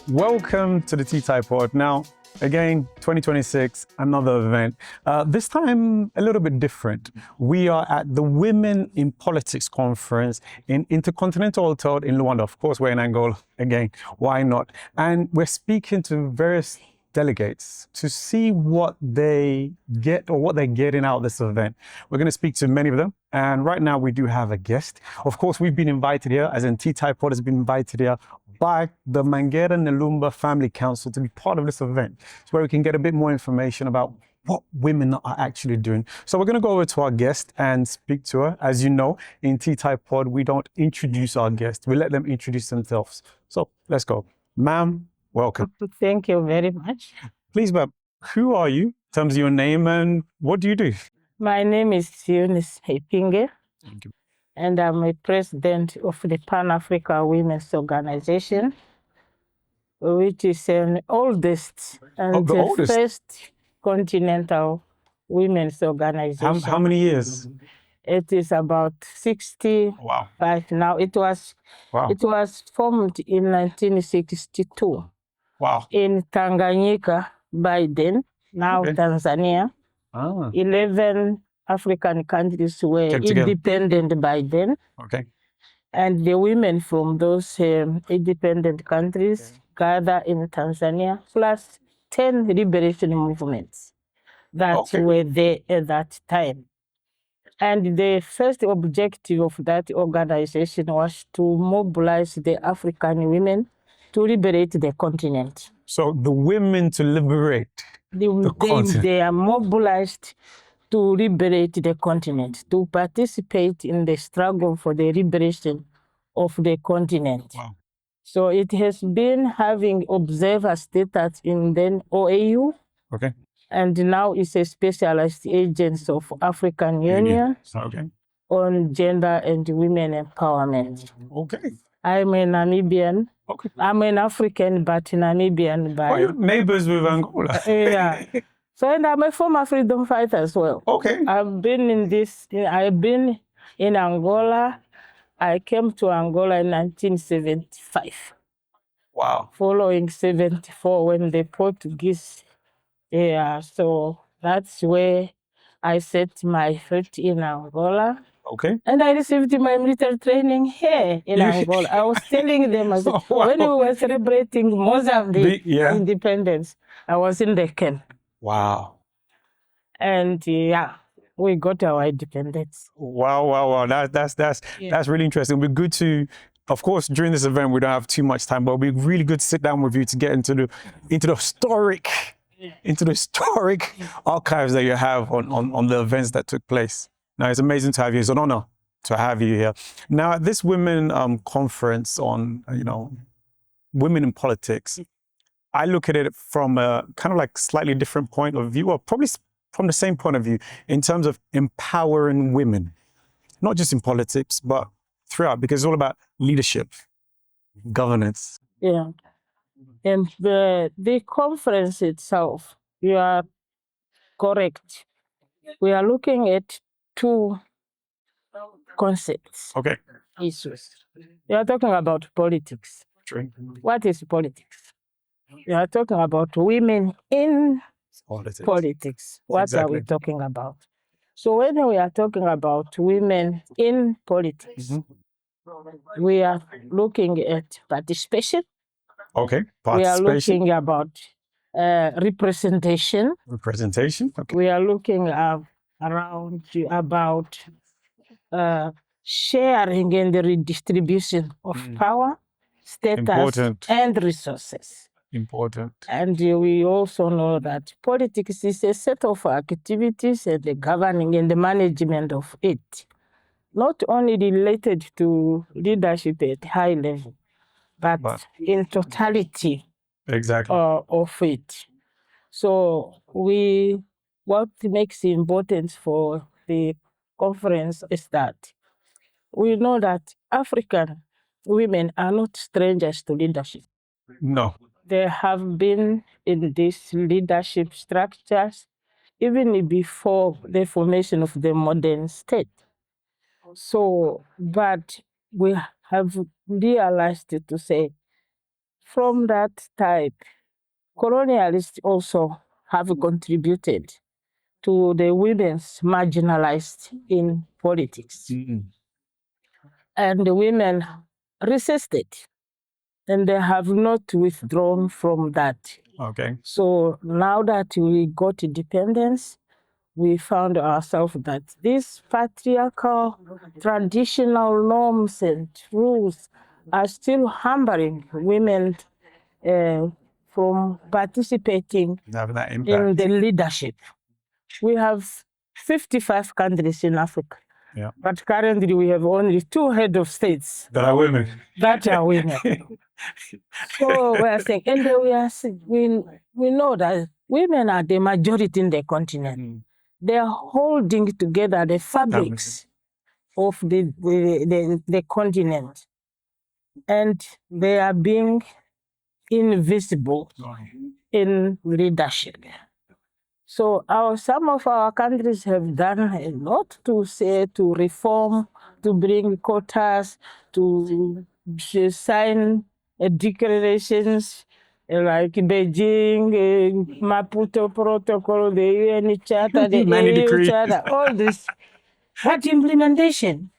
Welcome to the TTIEPOD. Now, again, 2026, another event. This time, a little bit different. We are at the Women in Politics Conference in Intercontinental Hotel in Luanda. Of course, we're in Angola. Again, why not? And we're speaking to various delegates to see what they get or what they're getting out of this event. We're going to speak to many of them. And right now we do have a guest. Of course, we've been invited here, as in TTIEPOD has been invited here by the Mangera Nalumba Family Council to be part of this event. It's where we can get a bit more information about what women are actually doing. So we're going to go over to our guest and speak to her. As you know, in TTIEPOD, we don't introduce our guests. We let them introduce themselves. So let's go. Ma'am, welcome. Thank you very much. Please, ma'am, who are you in terms of your name and what do you do? My name is Eunice Lipinge, Thank you. and I'm a president of the Pan-Africa Women's Organization, which is an oldest and the oldest? first continental women's organization. How many years? It is about 65 Wow. now. It was formed in 1962 Wow. in Tanganyika by then, now Okay. Tanzania. 11 African countries were Came together. independent by then. Okay. And the women from those independent countries gather in Tanzania, plus 10 liberation movements that were there at that time. And the first objective of that organization was to mobilize the African women to liberate the continent. So the women to liberate the continent. They are mobilized to liberate the continent, to participate in the struggle for the liberation of the continent. Wow. So it has been having observer status in then OAU. Okay. And now it's a specialized agent of African Union on gender and women empowerment. Okay. I'm a Namibian. Okay. I'm an African, but Namibian by... Oh, you're neighbors with Angola. Yeah. So, and I'm a former freedom fighter as well. Okay. I've been in Angola. I came to Angola in 1975. Wow. Following 74 when the Portuguese, so that's where I set my foot in Angola. Okay. And I received my military training here in Angola. I was telling them, when we were celebrating Mozambique independence, I was in the camp. Wow. And we got our independence. Wow. That's really interesting. It'll be good to, of course, during this event, we don't have too much time, but it'll be really good to sit down with you to get into the historic archives that you have on the events that took place. Now, it's amazing to have you. It's an honor to have you here. Now, at this women conference on, women in politics, I look at it from a kind of like slightly different point of view, or probably from the same point of view, in terms of empowering women, not just in politics, but throughout, because it's all about leadership, governance. Yeah. And the conference itself, you are correct. We are looking at two concepts. Okay. Issues. We are talking about politics. True. What is politics? We are talking about women in politics. What are we talking about? So when we are talking about women in politics, we are looking at participation. Okay. We are looking about representation. Representation. Okay. We are looking around about sharing and the redistribution of power, status, and resources. Important. And we also know that politics is a set of activities and the governing and the management of it, not only related to leadership at high level, but in totality of it. So what makes importance for the conference is that we know that African women are not strangers to leadership. No. They have been in these leadership structures even before the formation of the modern state. So, but we have realized to say from that type, colonialists also have contributed to the women's marginalized in politics. And the women resisted, and they have not withdrawn from that. Okay. So now that we got independence, we found ourselves that these patriarchal traditional norms and rules are still hampering women from participating Having that in impact. the leadership. We have 55 countries in Africa, Yeah. but currently we have only 2 head of states That are women. that are women. So we are saying, and we know that women are the majority in the continent. They are holding together the fabrics of the continent, and they are being invisible in leadership. So some of our countries have done a lot to reform, to bring quotas, to sign declarations like Beijing, Maputo Protocol, the UN Charter, the Many EU decrees. Charter, all this. But implementation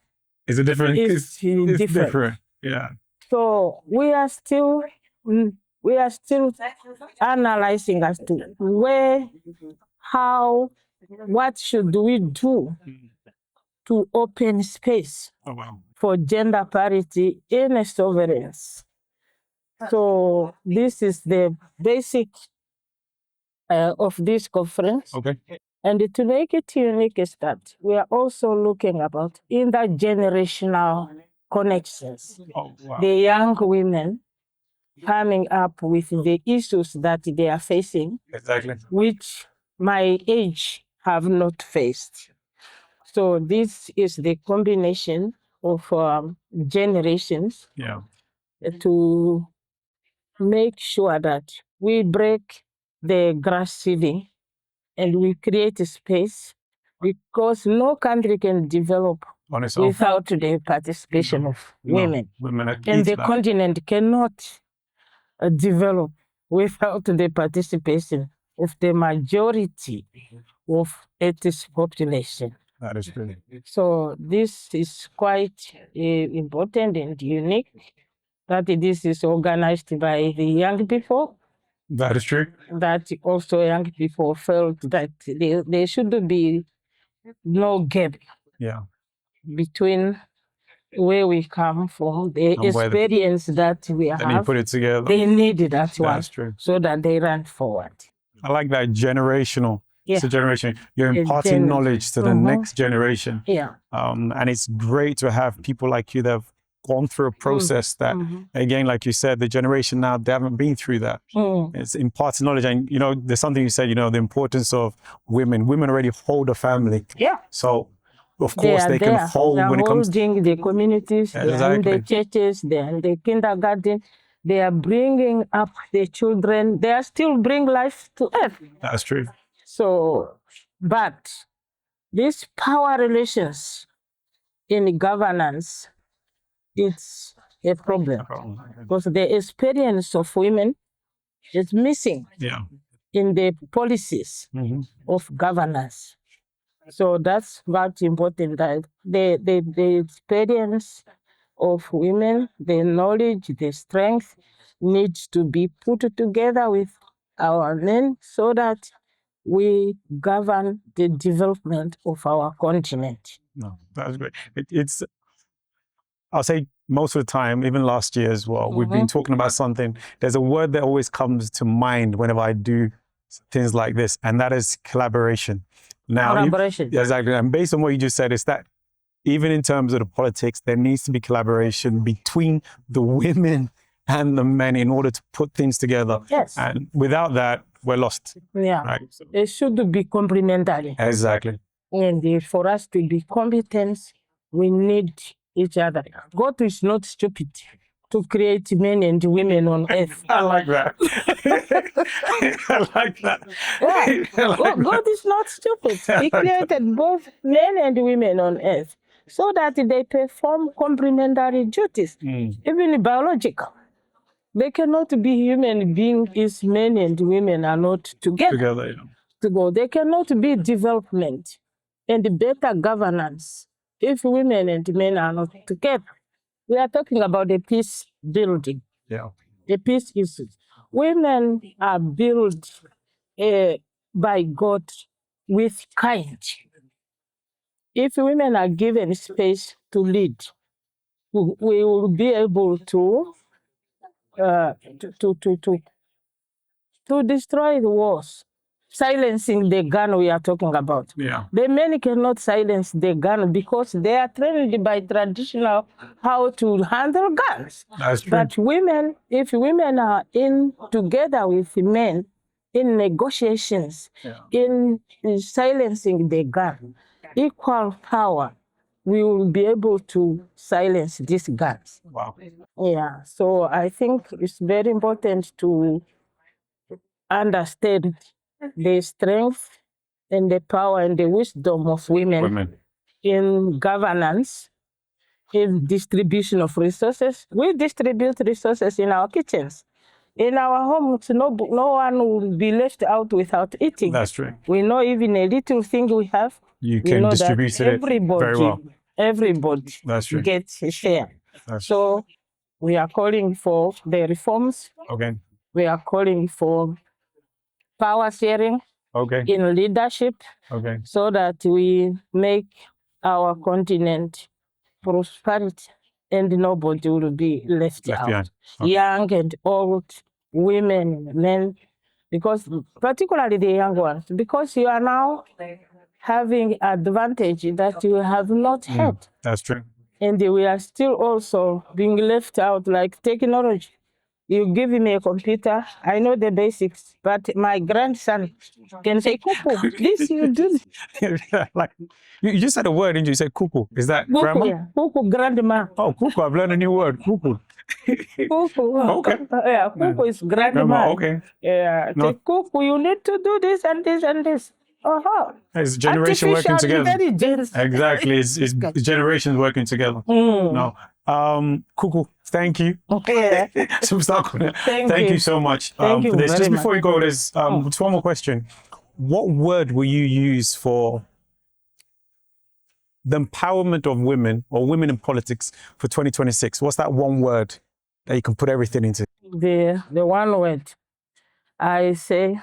Is it different? is different. Yeah. So we are still analyzing as to where, how, what should we do to open space for gender parity in a sovereigns. So this is the basic of this conference. Okay. And to make it unique is that we are also looking about intergenerational connections. Oh, wow. The young women coming up with the issues that they are facing, Exactly. which my age have not faced. So this is the combination of generations to make sure that we break the grass ceiling and we create a space, because no country can develop without the participation of women. And the continent cannot develop without the participation of the majority of its population. That is true. So this is quite important and unique, that this is organized by the young people. That is true. That also young people felt that there should be no gap between where we come from, the experience that we have. Then you put it together. They need that one. That's true. So that they run forward. I like that generational. It's a generation. You're imparting knowledge to the next generation. Yeah. And it's great to have people like you that have gone through a process that, again, like you said, the generation now, they haven't been through that. It's imparting knowledge. And, there's something you said, the importance of women. Women already hold a family. Yeah. So, of course, they can hold when it comes to holding the communities, they're in the churches, they're in the kindergarten. They are bringing up the children. They are still bringing life to earth. That's true. So, but these power relations in governance, it's a problem because the experience of women is missing in the policies of governance. So that's what's important, that the experience of women, the knowledge, the strength needs to be put together with our men so that we govern the development of our continent. No, that's great. I'll say most of the time, even last year as well, we've been talking about something. There's a word that always comes to mind whenever I do things like this, and that is collaboration. Now, Collaboration. Exactly. And based on what you just said, is that even in terms of the politics, there needs to be collaboration between the women and the men in order to put things together. Yes. And without that, we're lost. Yeah. Right? It should be complementary. Exactly. And for us to be competent, we need each other. God is not stupid to create men and women on earth. I like that. I like that. Yeah. God is not stupid. He created both men and women on earth so that they perform complementary duties, even biological. They cannot be human beings if men and women are not together. Together, yeah. To go. There cannot be development and better governance if women and men are not together. We are talking about the peace building. Yeah. The peace issues. Women are built by God with kind. If women are given space to lead, we will be able to destroy the wars, silencing the gun we are talking about. Yeah. The men cannot silence the gun because they are trained by traditional how to handle guns. That's true. But women, if women are in together with men in negotiations, in silencing the gun, equal power, we will be able to silence these guns. Wow. Yeah, so I think it's very important to understand the strength and the power and the wisdom of women in governance, in distribution of resources. We distribute resources in our kitchens. In our homes, no one will be left out without eating. That's true. We know even a little thing we have, you can distribute it very well. Everybody That's true. gets a share. That's so we are calling for the reforms. Okay. We are calling for power sharing in leadership so that we make our continent prosperity and nobody will be left out. Behind. Young and old, women, men, because particularly the young ones, because you are now having advantage that you have not had. That's true. And we are still also being left out like technology. You give me a computer, I know the basics, but my grandson can say, Kuku, this you do. Like, you just said a word, didn't you? You said Kuku. Is that Kuku, grandma? yeah. Kuku, grandma. Oh, Kuku, I've learned a new word, Kuku. Kuku. Okay. Yeah, Kuku is grandma. Okay. Yeah. No. Say, Kuku, you need to do this and this and this. It's generation working together. Intelligence. Exactly. It's generations working together. No. Kuku, thank you. Okay. Thank you so much for this. Just before we go, there's one more question. What word will you use for the empowerment of women or women in politics for 2026? What's that one word that you can put everything into? The one word, I say,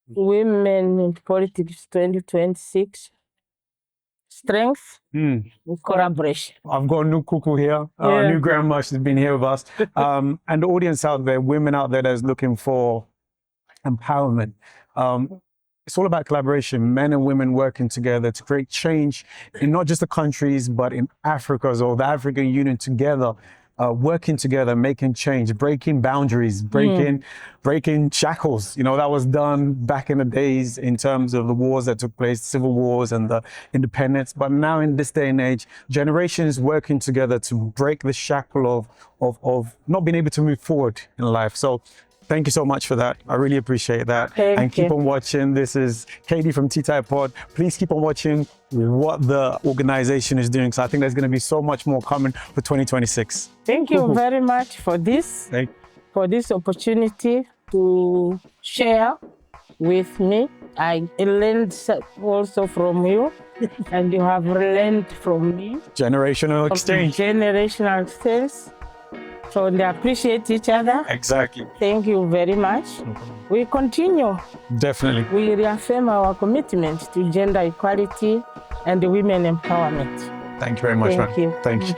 women in politics 2026. Strength and collaboration. I've got a new Kuku here, new grandma. She's been here with us. And the audience out there, women out there that's looking for empowerment. It's all about collaboration, men and women working together to create change in not just the countries, but in Africa as well, the African Union together. Working together, making change, breaking boundaries, breaking shackles. You know, that was done back in the days in terms of the wars that took place, civil wars and the independence. But now in this day and age, generations working together to break the shackle of not being able to move forward in life. So thank you so much for that. I really appreciate that. Thank you. Keep on watching. This is Katie from TTIEPOD. Please keep on watching what the organization is doing. So I think there's going to be so much more coming for 2026. Thank you very much for this, for this opportunity to share with me. I learned also from you, and you have learned from me. Generational exchange. Generational exchange. So they appreciate each other. Exactly. Thank you very much. We continue. Definitely. We reaffirm our commitment to gender equality and women empowerment. Thank you very much. Thank you. Thank you.